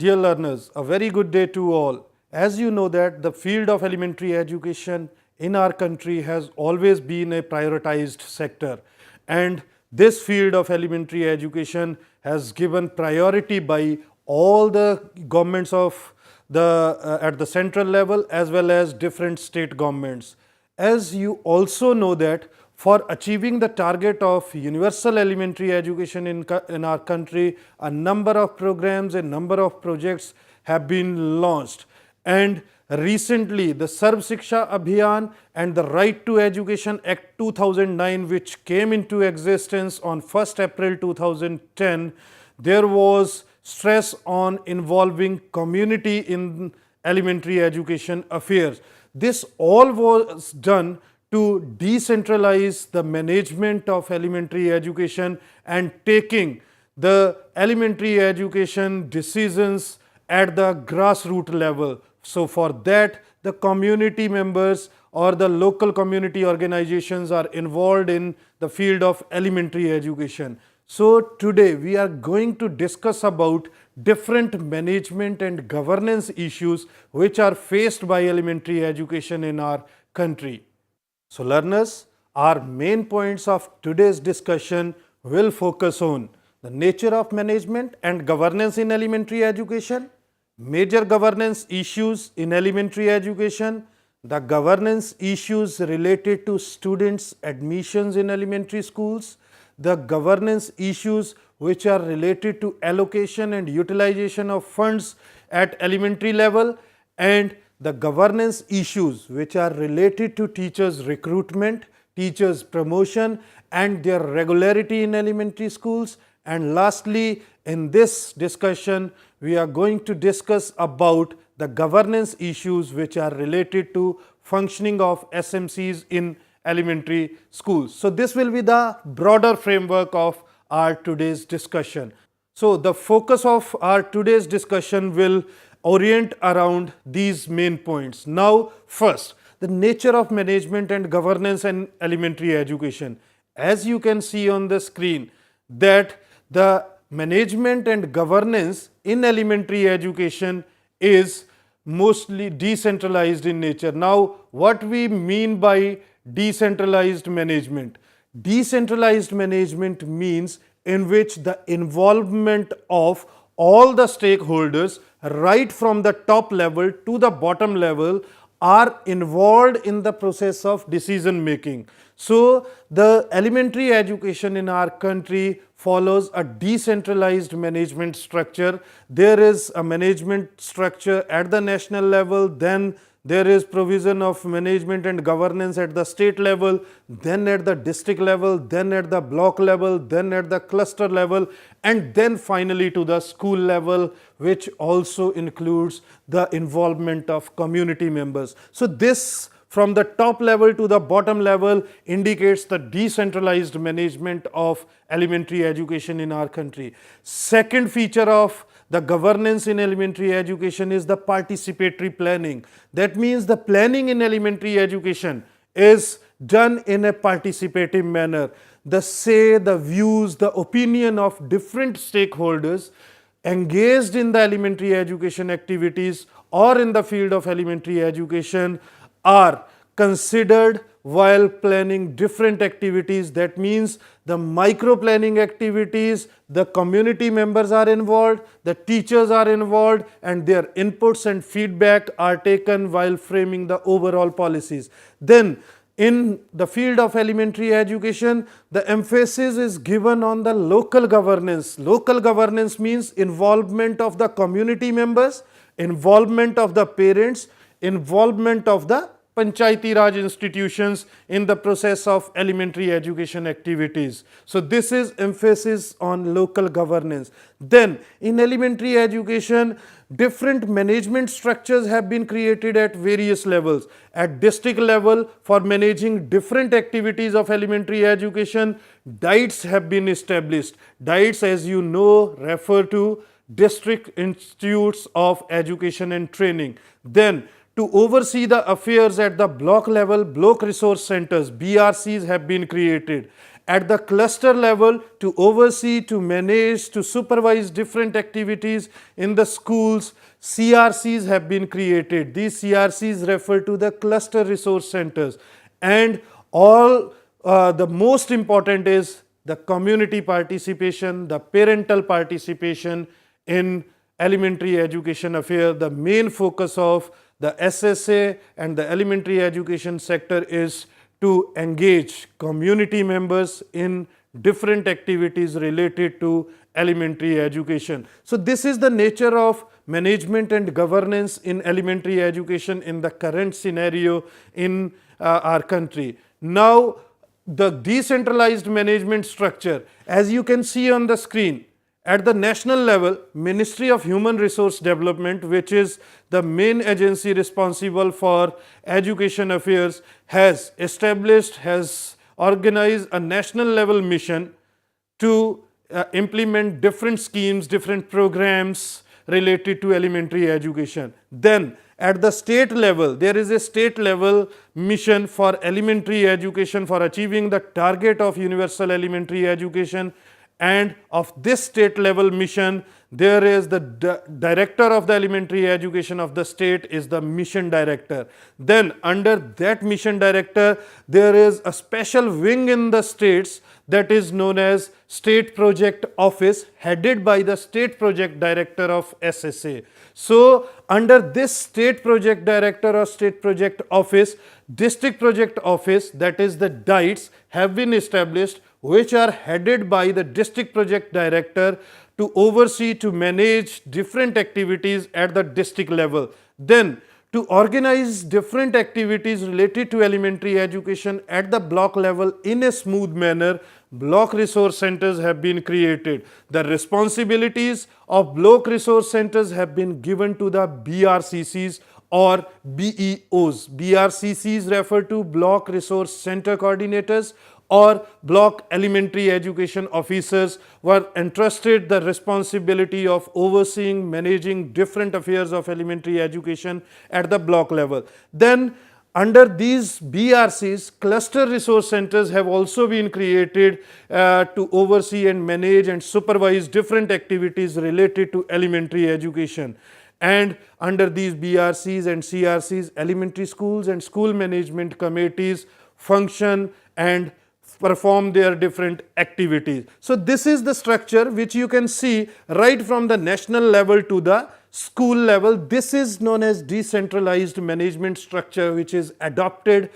Dear learners, a very good day to all. As you know that the field of elementary education in our country has always been a prioritized sector, and this field of elementary education has given priority by all the governments of the at the central level as well as different state governments. As you also know that for achieving the target of universal elementary education in our country, a number of programs, a number of projects have been launched. And recently, the Sarv Shiksha Abhiyan and the Right to Education Act 2009, which came into existence on 1st April 2010, there was stress on involving community in elementary education affairs. This all was done to decentralize the management of elementary education and taking the elementary education decisions at the grassroots level. So for that, the community members or the local community organizations are involved in the field of elementary education. So today we are going to discuss about different management and governance issues which are faced by elementary education in our country. So learners, our main points of today's discussion will focus on the nature of management and governance in elementary education, major governance issues in elementary education, the governance issues related to students' admissions in elementary schools, the governance issues which are related to allocation and utilization of funds at elementary level, and the governance issues which are related to teachers' recruitment, teachers' promotion and their regularity in elementary schools. And lastly, in this discussion, we are going to discuss about the governance issues which are related to functioning of SMCs in elementary schools. So this will be the broader framework of our today's discussion. So the focus of our today's discussion will orient around these main points. Now, first, the nature of management and governance in elementary education. As you can see on the screen, that the management and governance in elementary education is mostly decentralized in nature. Now, what we mean by decentralized management? Decentralized management means in which the involvement of all the stakeholders right from the top level to the bottom level are involved in the process of decision making. So the elementary education in our country follows a decentralized management structure. There is a management structure at the national level, then there is provision of management and governance at the state level, then at the district level, then at the block level, then at the cluster level, and then finally to the school level, which also includes the involvement of community members. So this from the top level to the bottom level indicates the decentralized management of elementary education in our country. Second feature of the governance in elementary education is the participatory planning. That means the planning in elementary education is done in a participative manner. The say, the views, the opinion of different stakeholders engaged in the elementary education activities or in the field of elementary education are considered while planning different activities. That means the micro planning activities, the community members are involved, the teachers are involved, and their inputs and feedback are taken while framing the overall policies. Then in the field of elementary education, the emphasis is given on the local governance. Local governance means involvement of the community members, involvement of the parents, involvement of the Panchayati Raj institutions in the process of elementary education activities. So this is emphasis on local governance. Then in elementary education, different management structures have been created at various levels. At district level, for managing different activities of elementary education, DIETs have been established. DIETs, as you know, refer to District Institutes of Education and Training. Then to oversee the affairs at the block level, block resource centers, BRCs have been created. at the cluster level to oversee, to manage, to supervise different activities in the schools. CRCs have been created. These CRCs refer to the cluster resource centers, and all the most important is the community participation, the parental participation in elementary education affair. The main focus of the SSA and the elementary education sector is to engage community members in different activities related to elementary education. So this is the nature of management and governance in elementary education in the current scenario in our country. Now, the decentralized management structure, as you can see on the screen, at the national level, Ministry of Human Resource Development, which is the main agency responsible for education affairs, has established, has organized a national level mission to implement different schemes, different programs related to elementary education. Then at the state level, there is a state level mission for elementary education for achieving the target of universal elementary education, and of this state level mission, there is the director of the elementary education of the state is the mission director. Then under that mission director, there is a special wing in the states that is known as State Project Office, headed by the State Project Director of SSA. So under this State Project Director or State Project Office, District Project Office, that is the DITES, have been established, which are headed by the District Project Director to oversee, to manage different activities at the district level. Then to organize different activities related to elementary education at the block level in a smooth manner, block resource centers have been created. The responsibilities of block resource centers have been given to the BRCCs or BEOs. BRCCs refer to block resource center coordinators, or block elementary education officers were entrusted the responsibility of overseeing, managing different affairs of elementary education at the block level. Then under these BRCs, cluster resource centers have also been created to oversee and manage and supervise different activities related to elementary education. And under these BRCs and CRCs, elementary schools and school management committees function and perform their different activities. So this is the structure which you can see right from the national level to the school level. This is known as decentralized management structure, which is adopted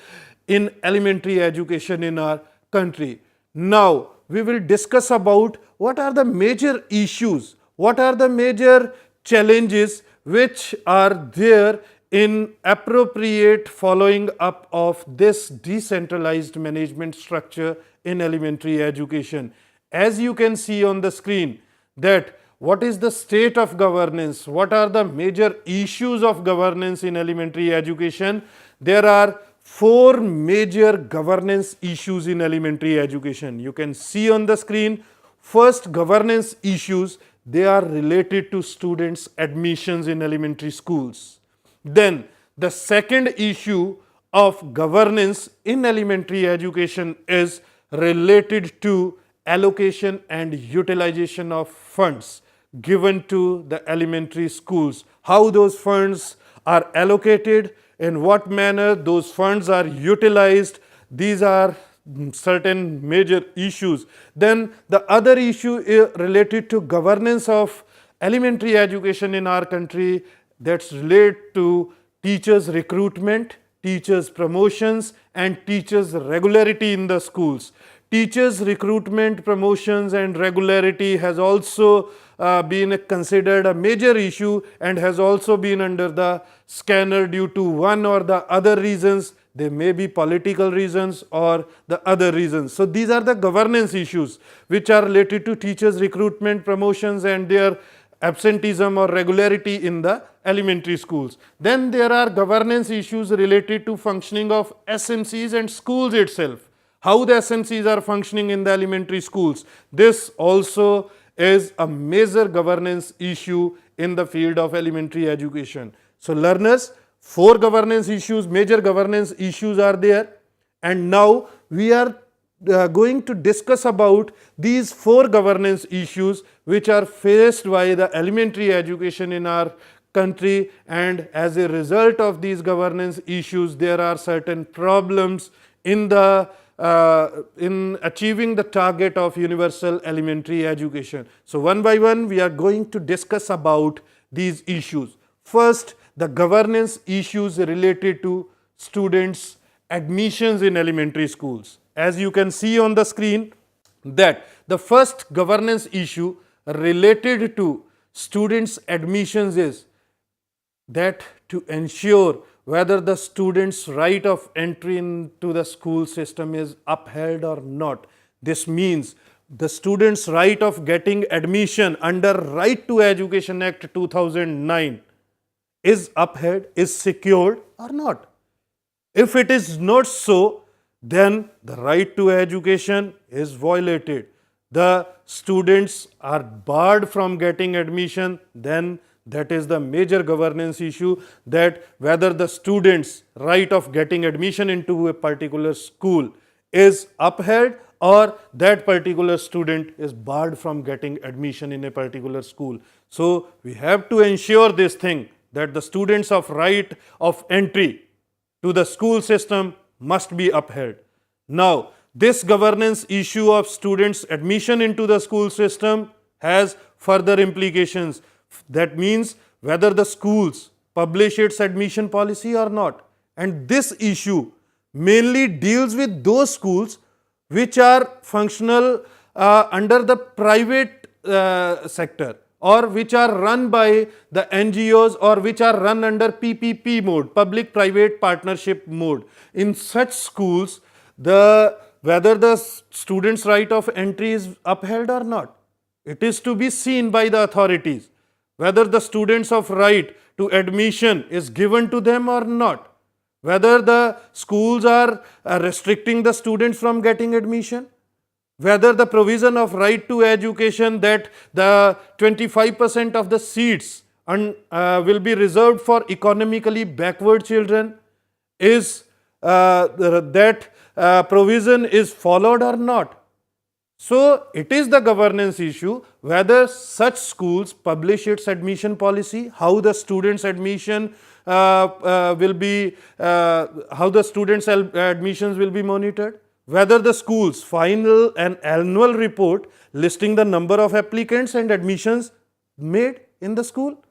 in elementary education in our country. Now we will discuss about what are the major issues, what are the major challenges which are there in appropriate following up of this decentralized management structure in elementary education. As you can see on the screen, that what is the state of governance, what are the major issues of governance in elementary education. There are 4 major governance issues in elementary education. You can see on the screen. First, governance issues, they are related to students' admissions in elementary schools. Then the second issue of governance in elementary education is related to allocation and utilization of funds given to the elementary schools. How those funds are allocated, in what manner those funds are utilized, these are certain major issues. Then the other issue is related to governance of elementary education in our country, that's related to teachers recruitment, teachers promotions and teachers regularity in the schools. Teachers recruitment, promotions and regularity has also been considered a major issue and has also been under the scanner due to one or the other reasons. They may be political reasons or the other reasons. So these are the governance issues which are related to teachers recruitment, promotions and their absenteeism or regularity in the elementary schools. Then there are governance issues related to functioning of SMCs and schools itself. How the SMCs are functioning in the elementary schools. This also is a major governance issue in the field of elementary education. So learners, 4 governance issues, major governance issues are there, and now we are going to discuss about these 4 governance issues which are faced by the elementary education in our country, and as a result of these governance issues there are certain problems in the in achieving the target of universal elementary education. So one by one we are going to discuss about these issues. First, the governance issues related to students' admissions in elementary schools. As you can see on the screen, that the first governance issue related to students' admissions is that to ensure whether the student's right of entry into the school system is upheld or not. This means the student's right of getting admission under Right to Education Act 2009 is upheld, is secured or not. If it is not so, then the right to education is violated. The students are barred from getting admission, then that is the major governance issue, that whether the student's right of getting admission into a particular school is upheld or that particular student is barred from getting admission in a particular school. So we have to ensure this thing, that the students of right of entry to the school system must be upheld. Now, this governance issue of students' admission into the school system has further implications. That means whether the schools publish its admission policy or not. And this issue mainly deals with those schools which are functional under the private sector, or which are run by the NGOs, or which are run under PPP mode, public-private partnership mode. In such schools, whether the student's right of entry is upheld or not, it is to be seen by the authorities, whether the students of right to admission is given to them or not, whether the schools are restricting the students from getting admission, whether the provision of right to education, that the 25% of the seats will be reserved for economically backward children, is that provision is followed or not. So it is the governance issue whether such schools publish its admission policy, how the students' admission will be, how the students' admissions will be monitored, whether the schools file an annual report listing the number of applicants and admissions made in the school,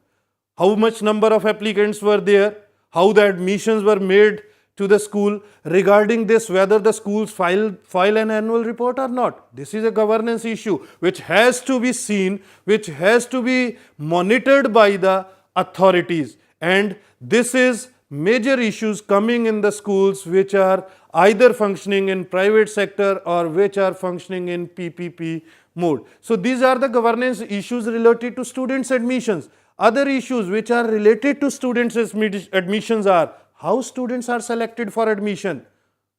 how much number of applicants were there, how the admissions were made to the school. Regarding this, whether the schools file an annual report or not. This is a governance issue which has to be seen, which has to be monitored by the authorities, and this is major issues coming in the schools which are either functioning in private sector or which are functioning in PPP mode. So these are the governance issues related to students' admissions. Other issues which are related to students' admissions are how students are selected for admission,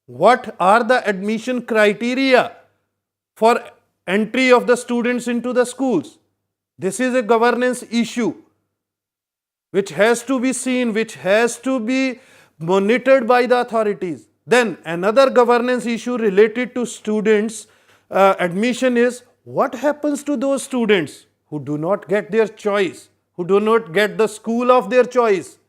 what are the admission criteria for entry of the students into the schools. This is a governance issue which has to be seen, which has to be monitored by the authorities. Then another governance issue related to students' admission is what happens to those students who do not get their choice, who do not get the school of their choice.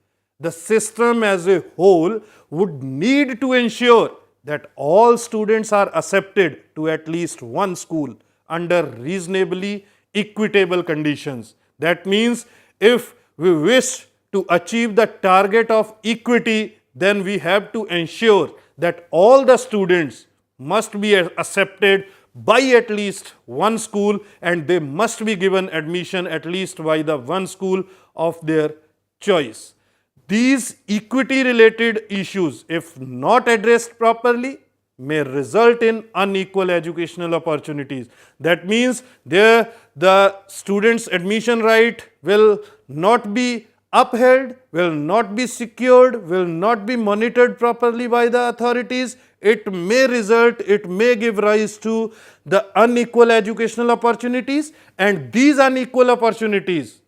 The system as a whole would need to ensure that all students are accepted to at least one school under reasonably equitable conditions. That means if we wish to achieve the target of equity, then we have to ensure that all the students must be accepted by at least one school, and they must be given admission at least by the one school of their choice. These equity related issues, if not addressed properly, may result in unequal educational opportunities. That means the student's admission right will not be upheld, will not be secured, will not be monitored properly by the authorities. It may result, it may give rise to the unequal educational opportunities, and these unequal opportunities,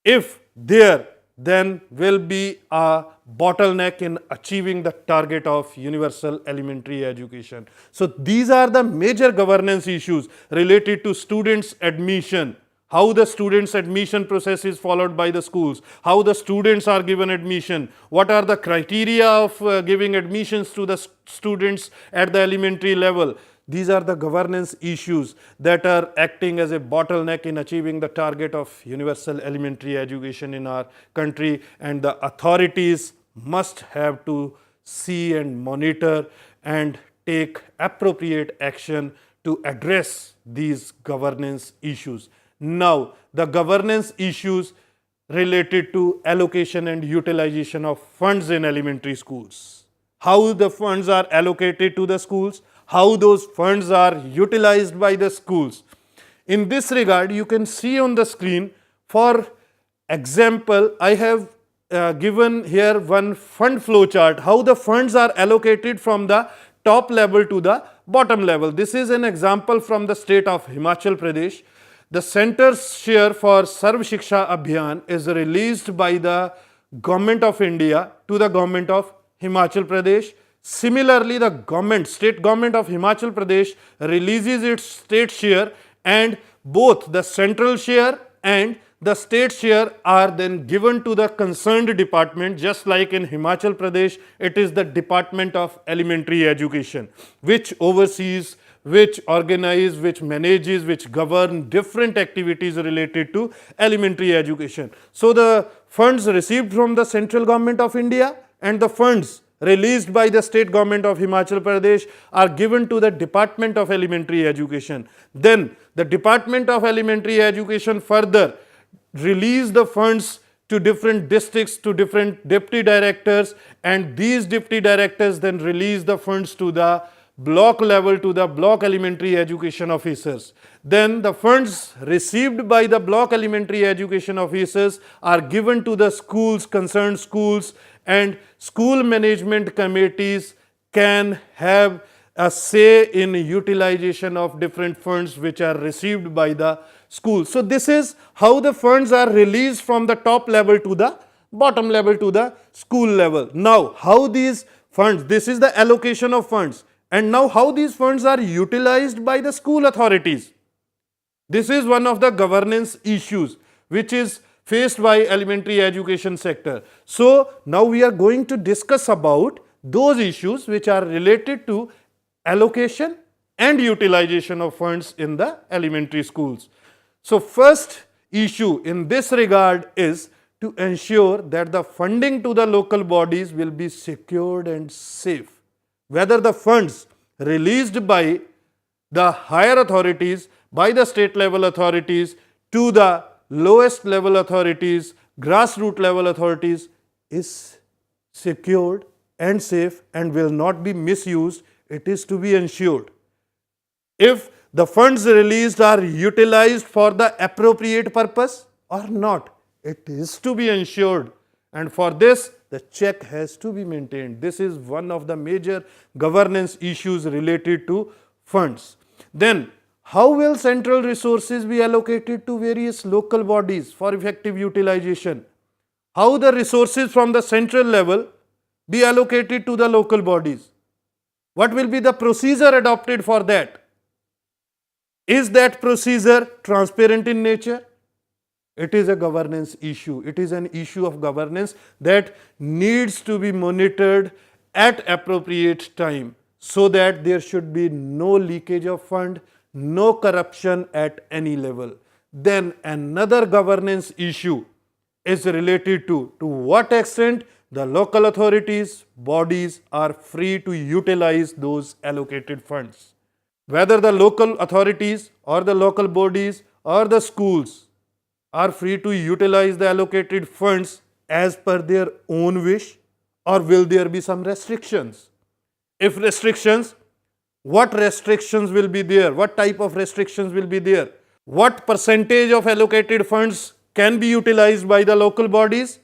if there then will be a bottleneck in achieving the target of universal elementary education. So these are the major governance issues related to students' admission, how the students' admission process is followed by the schools, how the students are given admission, what are the criteria of giving admissions to the students at the elementary level. These are the governance issues that are acting as a bottleneck in achieving the target of universal elementary education in our country, and the authorities must have to see and monitor and take appropriate action to address these governance issues. Now, the governance issues related to allocation and utilization of funds in elementary schools. How the funds are allocated to the schools, how those funds are utilized by the schools. In this regard, you can see on the screen, for example, I have given here one fund flow chart, how the funds are allocated from the top level to the bottom level. This is an example from the state of Himachal Pradesh. The center's share for Sarv Shiksha Abhiyan is released by the Government of India to the Government of Himachal Pradesh. Similarly, the state government of Himachal Pradesh releases its state share, and both the central share and the state share are then given to the concerned department. Just like in Himachal Pradesh, it is the Department of Elementary Education which oversees, which organize, which manages, which govern different activities related to elementary education. So the funds received from the central government of India and the funds released by the state government of Himachal Pradesh are given to the Department of Elementary Education. Then the Department of Elementary Education further release the funds to different districts, to different deputy directors, and these deputy directors then release the funds to the block level, to the block elementary education officers. Then the funds received by the block elementary education officers are given to the schools, concerned schools, and school management committees can have a say in utilization of different funds which are received by the school. So this is how the funds are released from the top level to the bottom level, to the school level. Now, how these funds, this is the allocation of funds, and now how these funds are utilized by the school authorities. This is one of the governance issues which is faced by elementary education sector. So now we are going to discuss about those issues which are related to allocation and utilization of funds in the elementary schools. So first issue in this regard is to ensure that the funding to the local bodies will be secured and safe. Whether the funds released by the higher authorities, by the state level authorities to the lowest level authorities, grassroots level authorities, is secured and safe and will not be misused, it is to be ensured. If the funds released are utilized for the appropriate purpose or not, it is to be ensured, and for this the check has to be maintained. This is one of the major governance issues related to funds. Then, how will central resources be allocated to various local bodies for effective utilization? How the resources from the central level be allocated to the local bodies? What will be the procedure adopted for that? Is that procedure transparent in nature? It is a governance issue. It is an issue of governance that needs to be monitored at appropriate time so that there should be no leakage of fund, no corruption at any level. Then another governance issue is related to what extent the local authorities, bodies are free to utilize those allocated funds. Whether the local authorities or the local bodies or the schools are free to utilize the allocated funds as per their own wish, or will there be some restrictions? If restrictions, what restrictions will be there? What type of restrictions will be there? What percentage of allocated funds can be utilized by the local bodies,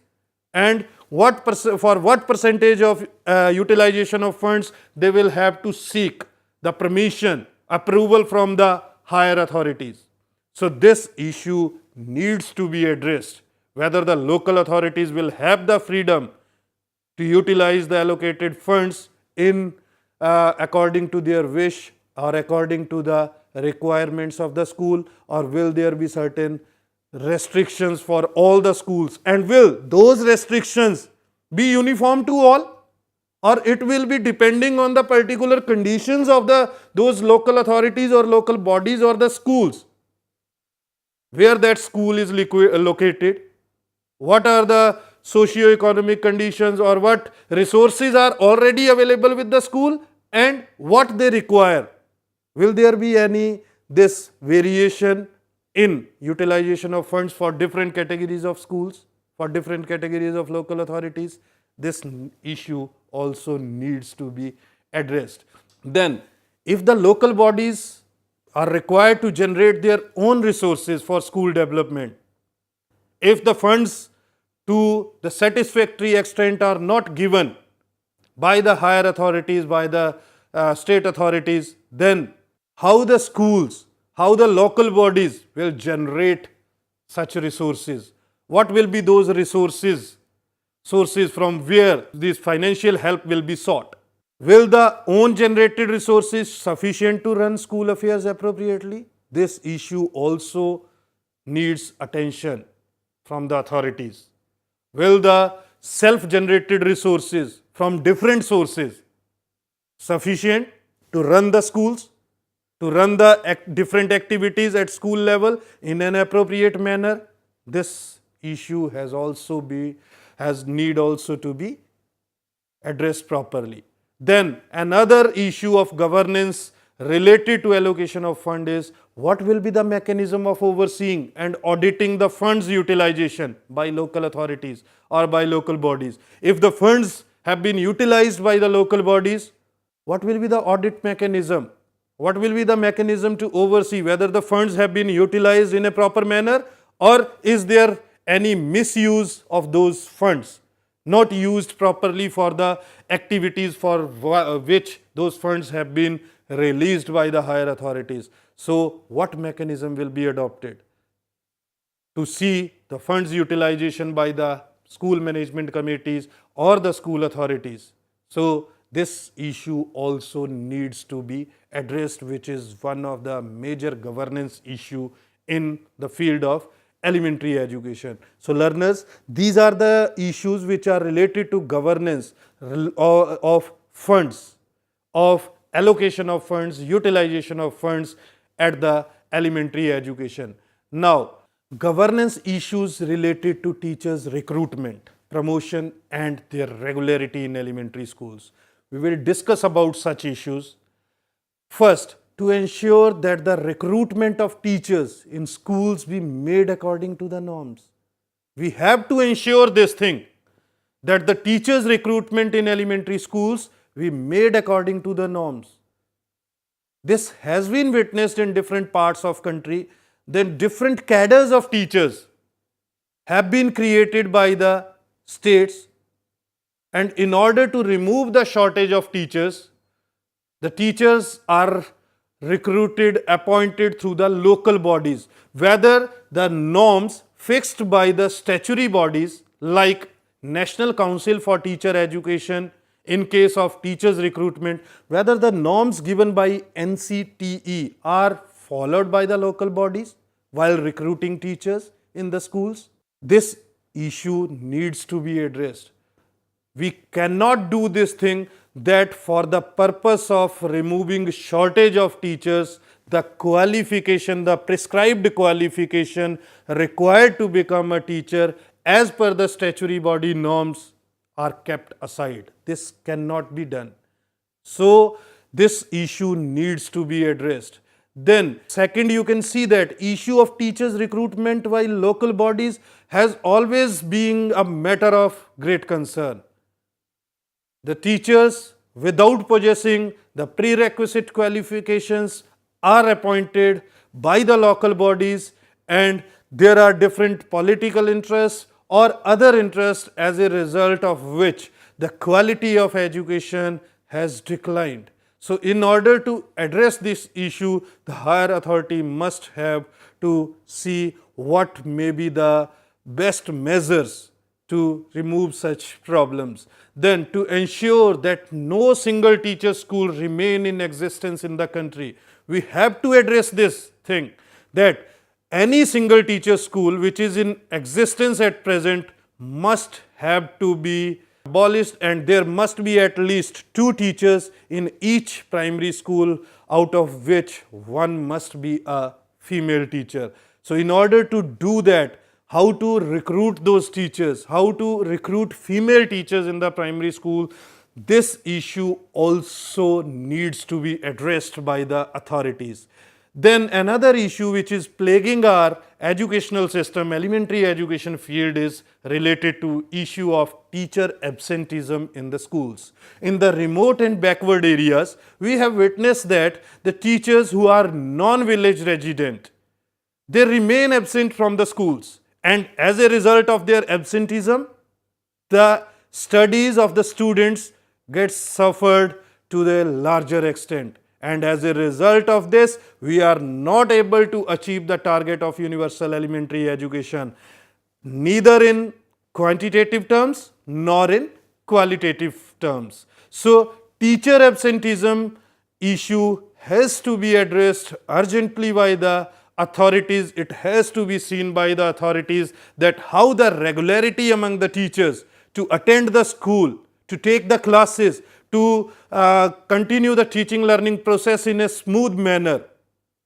and for what percentage of utilization of funds they will have to seek the permission, approval from the higher authorities. So this issue needs to be addressed whether the local authorities will have the freedom to utilize the allocated funds in according to their wish or according to the requirements of the school, or will there be certain restrictions for all the schools, and will those restrictions be uniform to all, or it will be depending on the particular conditions of those local authorities or local bodies or the schools where that school is located, what are the socio-economic conditions or what resources are already available with the school and what they require. Will there be any this variation in utilization of funds for different categories of schools, for different categories of local authorities? This issue also needs to be addressed. Then, if the local bodies are required to generate their own resources for school development, if the funds to the satisfactory extent are not given by the higher authorities, by the state authorities, then how the schools, how the local bodies will generate such resources? What will be those resources? Sources from where this financial help will be sought? Will the own generated resources sufficient to run school affairs appropriately? This issue also needs attention from the authorities. Will the self-generated resources from different sources sufficient to run the schools, to run the different activities at school level in an appropriate manner? This issue has need also to be addressed properly. Then another issue of governance related to allocation of fund is what will be the mechanism of overseeing and auditing the funds utilization by local authorities or by local bodies. If the funds have been utilized by the local bodies, what will be the audit mechanism? What will be the mechanism to oversee whether the funds have been utilized in a proper manner, or is there any misuse of those funds, not used properly for the activities for which those funds have been released by the higher authorities? So, what mechanism will be adopted to see the funds utilization by the school management committees or the school authorities? So, this issue also needs to be addressed, which is one of the major governance issue in the field of elementary education. So, learners, these are the issues which are related to governance of funds, of allocation of funds, utilization of funds at the elementary education. Now, governance issues related to teachers' recruitment, promotion and their regularity in elementary schools. We will discuss about such issues. First, to ensure that the recruitment of teachers in schools be made according to the norms. We have to ensure this thing, that the teachers' recruitment in elementary schools be made according to the norms. This has been witnessed in different parts of country. Then different cadres of teachers have been created by the states, and in order to remove the shortage of teachers, the teachers are recruited, appointed through the local bodies, whether the norms fixed by the statutory bodies like National Council for Teacher Education in case of teachers recruitment, whether the norms given by NCTE are followed by the local bodies while recruiting teachers in the schools. This issue needs to be addressed. We cannot do this thing that for the purpose of removing shortage of teachers, the qualification, the prescribed qualification required to become a teacher as per the statutory body norms are kept aside. This cannot be done. So, this issue needs to be addressed. Then, second, you can see that issue of teachers recruitment by local bodies has always been a matter of great concern. The teachers, without possessing the prerequisite qualifications, are appointed by the local bodies, and there are different political interests or other interests as a result of which the quality of education has declined. So, in order to address this issue, the higher authority must have to see what may be the best measures to remove such problems. Then to ensure that no single teacher school remain in existence in the country, we have to address this thing that any single teacher school which is in existence at present must have to be abolished, and there must be at least 2 teachers in each primary school, out of which one must be a female teacher. So in order to do that, how to recruit those teachers, how to recruit female teachers in the primary school, this issue also needs to be addressed by the authorities. Then another issue which is plaguing our educational system, elementary education field, is related to issue of teacher absenteeism in the schools. In the remote and backward areas, we have witnessed that the teachers who are non-village resident, they remain absent from the schools, and as a result of their absenteeism, the studies of the students get suffered to the larger extent. And as a result of this, we are not able to achieve the target of universal elementary education, neither in quantitative terms nor in qualitative terms. So teacher absenteeism issue has to be addressed urgently by the authorities. It has to be seen by the authorities that how the regularity among the teachers to attend the school, to take the classes, to continue the teaching learning process in a smooth manner,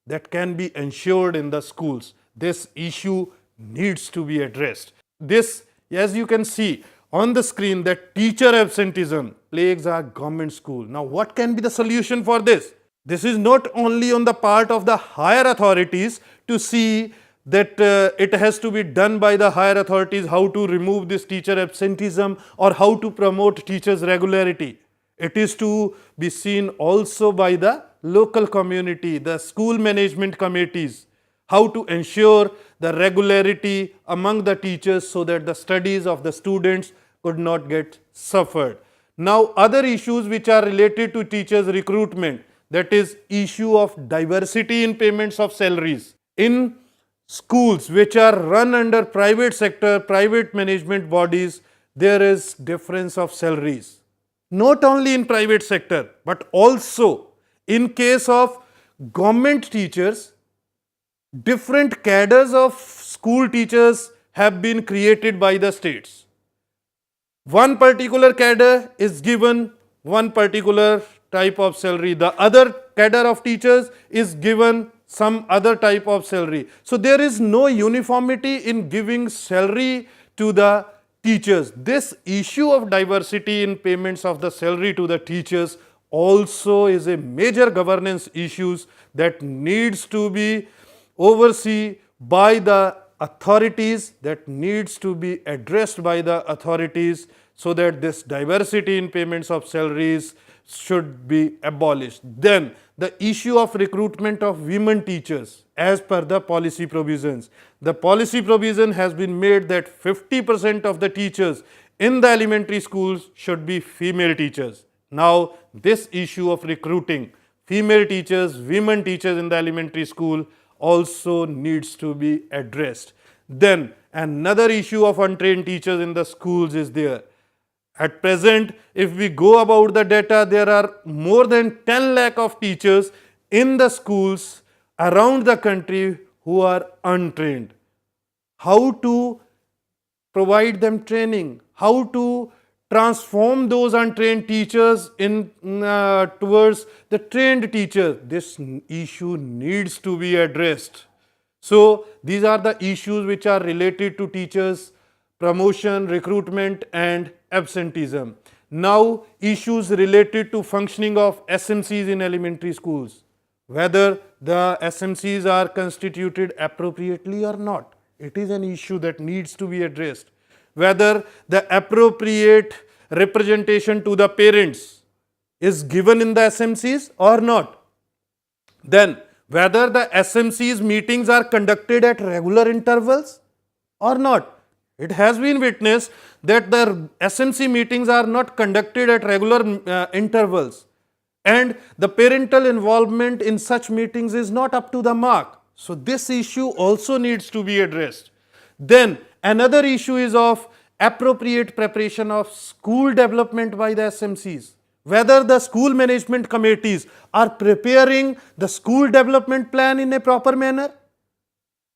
that can be ensured in the schools. This issue needs to be addressed. This, as you can see on the screen, that teacher absenteeism plagues our government school. Now what can be the solution for this? This is not only on the part of the higher authorities to see that it has to be done by the higher authorities how to remove this teacher absenteeism or how to promote teachers' regularity. It is to be seen also by the local community, the school management committees, how to ensure the regularity among the teachers so that the studies of the students could not get suffered. Now other issues which are related to teachers recruitment, that is issue of diversity in payments of salaries. In schools which are run under private sector, private management bodies, there is difference of salaries. Not only in private sector, but also in case of government teachers, different cadres of school teachers have been created by the states. One particular cadre is given one particular type of salary, the other cadre of teachers is given some other type of salary. So there is no uniformity in giving salary to the teachers. This issue of diversity in payments of the salary to the teachers also is a major governance issues that needs to be overseen by the authorities, that needs to be addressed by the authorities, so that this diversity in payments of salaries should be abolished. Then the issue of recruitment of women teachers as per the policy provisions. The policy provision has been made that 50% of the teachers in the elementary schools should be female teachers. Now this issue of recruiting female teachers, women teachers in the elementary school also needs to be addressed. Then another issue of untrained teachers in the schools is there. At present, if we go about the data, there are more than 10 lakh of teachers in the schools around the country who are untrained. How to provide them training? How to transform those untrained teachers in towards the trained teachers? This issue needs to be addressed. So these are the issues which are related to teachers promotion, recruitment and absenteeism. Now issues related to functioning of SMCs in elementary schools, whether the SMCs are constituted appropriately or not. It is an issue that needs to be addressed. Whether the appropriate representation to the parents is given in the SMCs or not. Then whether the SMCs meetings are conducted at regular intervals or not. It has been witnessed that the SMC meetings are not conducted at regular intervals, and the parental involvement in such meetings is not up to the mark. So this issue also needs to be addressed. Then Another issue is of appropriate preparation of school development by the SMCs. Whether the school management committees are preparing the school development plan in a proper manner,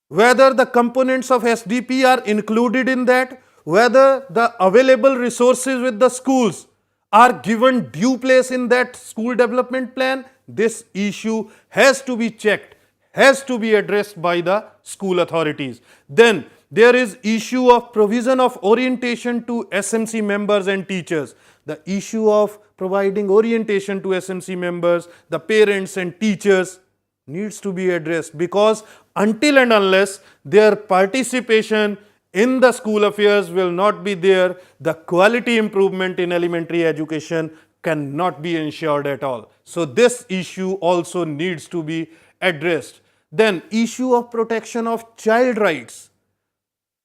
whether the components of SDP are included in that, whether the available resources with the schools are given due place in that school development plan, this issue has to be checked, has to be addressed by the school authorities. Then there is issue of provision of orientation to SMC members and teachers. The issue of providing orientation to SMC members, the parents and teachers needs to be addressed, because until and unless their participation in the school affairs will not be there, the quality improvement in elementary education cannot be ensured at all. So this issue also needs to be addressed. Then issue of protection of child rights.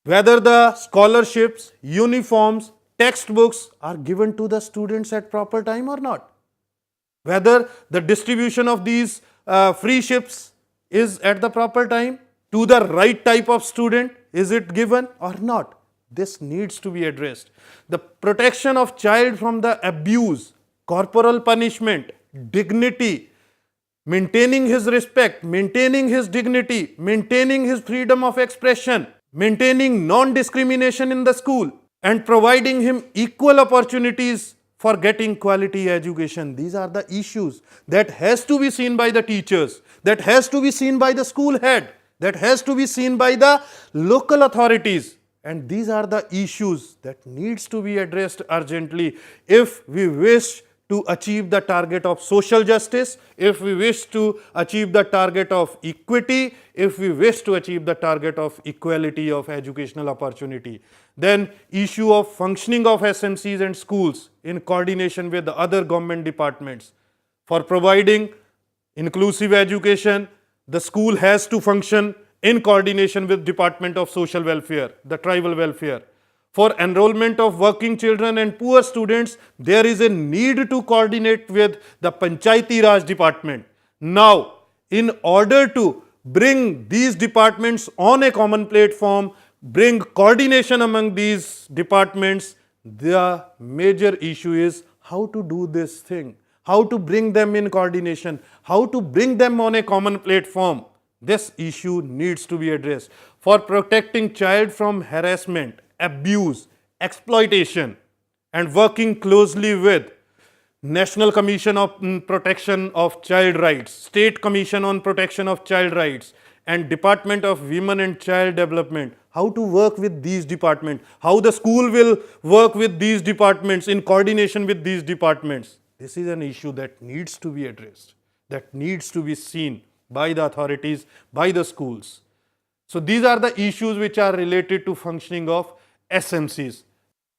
Whether the scholarships, uniforms, textbooks are given to the students at proper time or not. Whether the distribution of these free ships is at the proper time, to the right type of student, is it given or not? This needs to be addressed. The protection of child from the abuse, corporal punishment, dignity, maintaining his respect, maintaining his dignity, maintaining his freedom of expression, maintaining non-discrimination in the school, and providing him equal opportunities for getting quality education. These are the issues that has to be seen by the teachers, that has to be seen by the school head, that has to be seen by the local authorities. And these are the issues that needs to be addressed urgently if we wish to achieve the target of social justice, if we wish to achieve the target of equity, if we wish to achieve the target of equality of educational opportunity. Then issue of functioning of SMCs and schools in coordination with the other government departments. For providing inclusive education, the school has to function in coordination with Department of Social Welfare, the tribal welfare. For enrollment of working children and poor students, there is a need to coordinate with the Panchayati Raj department. Now, in order to bring these departments on a common platform, bring coordination among these departments, the major issue is how to do this thing, how to bring them in coordination, how to bring them on a common platform. This issue needs to be addressed. For protecting child from harassment, abuse, exploitation, and working closely with National Commission on Protection of Child Rights, State Commission on Protection of Child Rights, and Department of Women and Child Development, how to work with these departments, how the school will work with these departments in coordination with these departments. This is an issue that needs to be addressed, that needs to be seen by the authorities, by the schools. So these are the issues which are related to functioning of SMCs.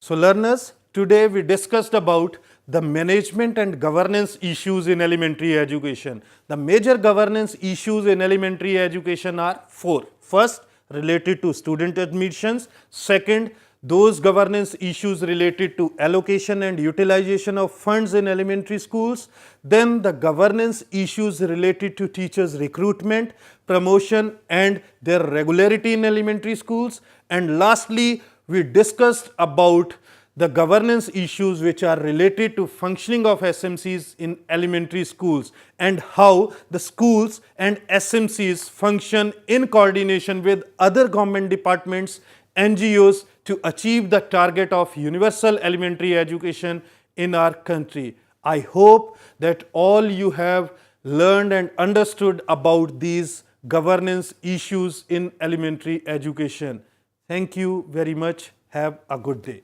So learners, today we discussed about the management and governance issues in elementary education. The major governance issues in elementary education are four. First, related to student admissions. Second, those governance issues related to allocation and utilization of funds in elementary schools. Then the governance issues related to teachers' recruitment, promotion, and their regularity in elementary schools. And lastly, we discussed about the governance issues which are related to functioning of SMCs in elementary schools and how the schools and SMCs function in coordination with other government departments, NGOs, to achieve the target of universal elementary education in our country. I hope that all you have learned and understood about these governance issues in elementary education. Thank you very much. Have a good day.